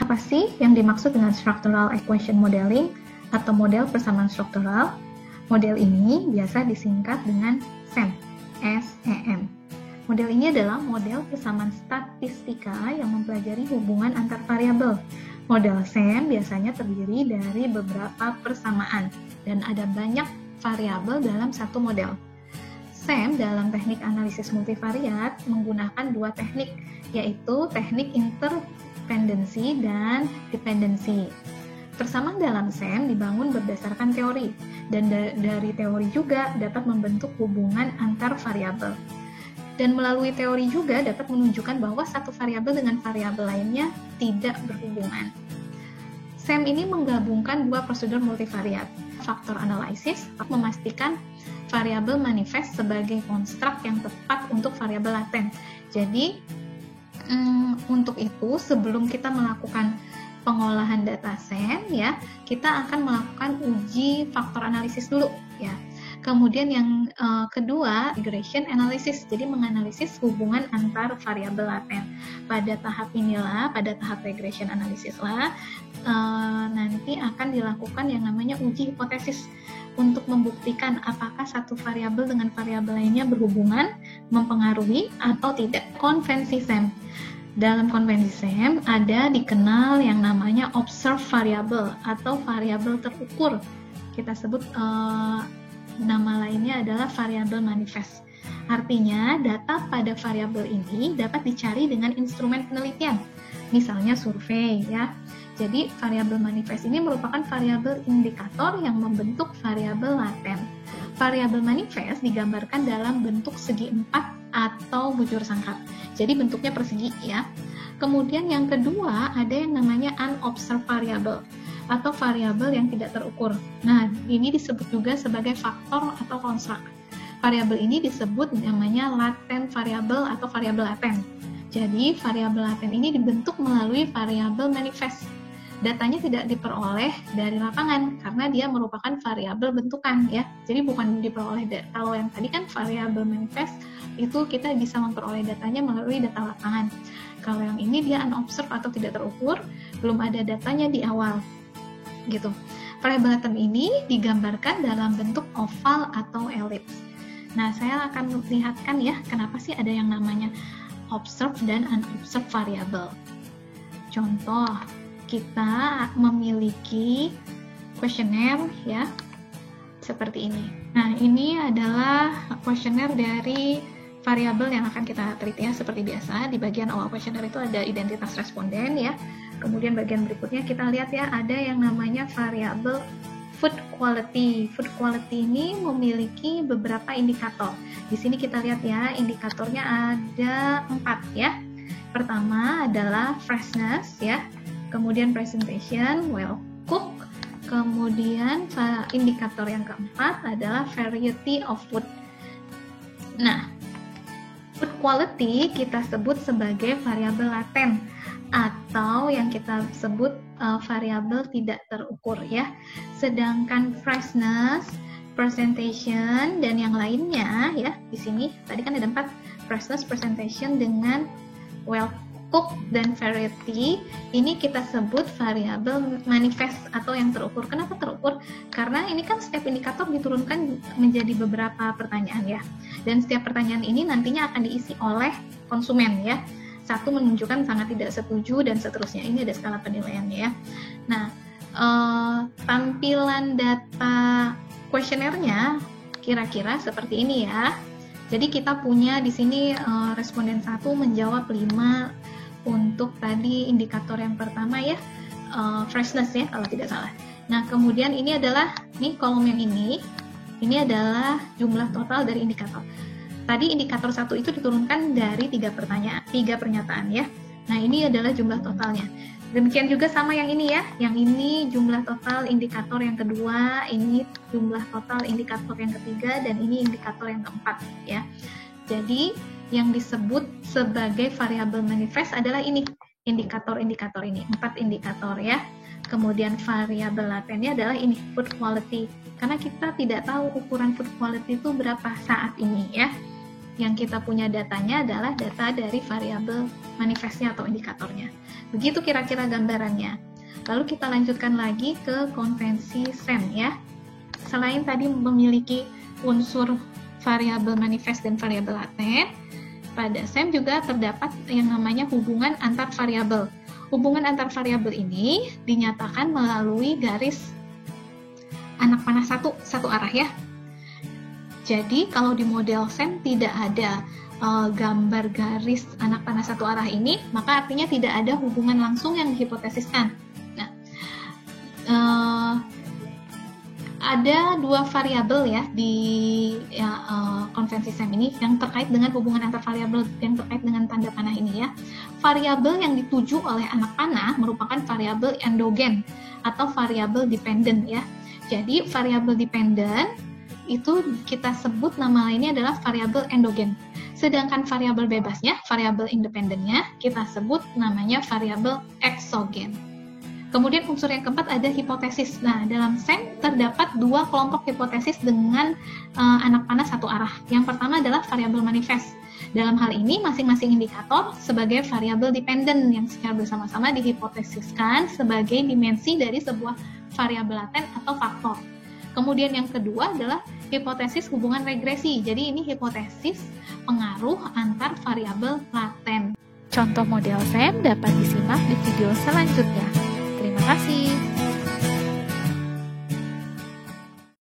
Apa sih yang dimaksud dengan Structural Equation Modeling atau model persamaan struktural? Model ini biasa disingkat dengan SEM, S-E-M. Model ini adalah model persamaan statistika yang mempelajari hubungan antar variabel. Model SEM biasanya terdiri dari beberapa persamaan dan ada banyak variabel dalam satu model. SEM dalam teknik analisis multivariat menggunakan dua teknik, yaitu teknik interdependensi dan dependensi. Persamaan dalam SEM dibangun berdasarkan teori, dan dari teori juga dapat membentuk hubungan antar variabel. Dan melalui teori juga dapat menunjukkan bahwa satu variabel dengan variabel lainnya tidak berhubungan. SEM ini menggabungkan dua prosedur multivariat, faktor analisis, memastikan variabel manifest sebagai konstruk yang tepat untuk variabel laten. Jadi, untuk itu sebelum kita melakukan pengolahan data SEM, ya, kita akan melakukan uji faktor analisis dulu, ya. Kemudian yang kedua, regression analysis, jadi menganalisis hubungan antar variabel laten. Pada tahap inilah, pada tahap regression analysis lah, nanti akan dilakukan yang namanya uji hipotesis untuk membuktikan apakah satu variabel dengan variabel lainnya berhubungan, mempengaruhi atau tidak. Konvensi SEM. Dalam konvensi SEM ada dikenal yang namanya observed variable atau variabel terukur. Kita sebut nama lainnya adalah variabel manifest. Artinya, data pada variabel ini dapat dicari dengan instrumen penelitian, misalnya survei, ya. Jadi, variabel manifest ini merupakan variabel indikator yang membentuk variabel laten. Variabel manifest digambarkan dalam bentuk segi empat atau bujur sangkap. Jadi, bentuknya persegi, ya. Kemudian yang kedua, ada yang namanya unobserved variable atau variabel yang tidak terukur. Nah, ini disebut juga sebagai faktor atau konstruk. Variabel ini disebut namanya latent variable atau variabel laten. Jadi, variabel laten ini dibentuk melalui variabel manifest. Datanya tidak diperoleh dari lapangan karena dia merupakan variabel bentukan, ya. Jadi bukan diperoleh kalau yang tadi kan variabel manifest itu kita bisa memperoleh datanya melalui data lapangan. Kalau yang ini dia unobserved atau tidak terukur, belum ada datanya di awal. Gitu. Variabel laten ini digambarkan dalam bentuk oval atau elips. Nah, saya akan lihatkan ya kenapa sih ada yang namanya observed dan unobserved variable. Contoh, kita memiliki kuesioner ya seperti ini. Nah, ini adalah kuesioner dari variabel yang akan kita teliti ya, seperti biasa. Di bagian awal kuesioner itu ada identitas responden ya. Kemudian bagian berikutnya kita lihat ya, ada yang namanya variabel food quality. Food quality ini memiliki beberapa indikator. Di sini kita lihat ya, indikatornya ada 4 ya. Pertama adalah freshness ya. Kemudian presentation, well cooked. Kemudian indikator yang keempat adalah variety of food. Nah, food quality kita sebut sebagai variabel laten atau yang kita sebut variabel tidak terukur ya. Sedangkan freshness, presentation dan yang lainnya ya, di sini tadi kan ada 4, freshness, presentation dengan well cooked dan variety, ini kita sebut variabel manifest atau yang terukur. Kenapa terukur? Karena ini kan setiap indikator diturunkan menjadi beberapa pertanyaan ya. Dan setiap pertanyaan ini nantinya akan diisi oleh konsumen ya. Satu menunjukkan sangat tidak setuju dan seterusnya. Ini ada skala penilaiannya ya. Nah, tampilan data kuesionernya kira-kira seperti ini ya. Jadi kita punya di sini responden 1 menjawab 5 untuk tadi indikator yang pertama ya, freshness ya kalau tidak salah. Nah, kemudian ini adalah nih kolom yang ini adalah jumlah total dari indikator. Tadi indikator 1 itu diturunkan dari 3 pernyataan ya. Nah, ini adalah jumlah totalnya. Demikian juga sama yang ini ya. Yang ini jumlah total indikator yang kedua, ini jumlah total indikator yang ketiga, dan ini indikator yang keempat ya. Jadi, yang disebut sebagai variabel manifest adalah ini, indikator-indikator ini, 4 indikator ya. Kemudian variabel latennya adalah ini, food quality. Karena kita tidak tahu ukuran food quality itu berapa saat ini ya. yang kita punya datanya adalah data dari variabel manifestnya atau indikatornya. Begitu kira-kira gambarannya. Lalu kita lanjutkan lagi ke konvensi SEM ya. Selain tadi memiliki unsur variabel manifest dan variabel laten, pada SEM juga terdapat yang namanya hubungan antar variabel. Hubungan antar variabel ini dinyatakan melalui garis anak panah satu arah ya. Jadi kalau di model SEM tidak ada gambar garis anak panah satu arah ini, maka artinya tidak ada hubungan langsung yang dihipotesiskan. Nah, ada dua variabel ya di konvensi SEM ini yang terkait dengan hubungan antar variabel yang terkait dengan tanda panah ini ya. Variabel yang dituju oleh anak panah merupakan variabel endogen atau variabel dependent ya. Jadi variabel dependent itu kita sebut nama lainnya adalah variabel endogen. Sedangkan variabel bebasnya, variabel independennya kita sebut namanya variabel exogen. Kemudian unsur yang keempat ada hipotesis. Nah, dalam SEM terdapat dua kelompok hipotesis dengan anak panah satu arah. Yang pertama adalah variabel manifest. Dalam hal ini, masing-masing indikator sebagai variabel dependent yang secara bersama-sama dihipotesiskan sebagai dimensi dari sebuah variabel laten atau faktor. Kemudian yang kedua adalah hipotesis hubungan regresi. Jadi ini hipotesis pengaruh antar variabel laten. Contoh model SEM dapat disimak di video selanjutnya. Terima kasih.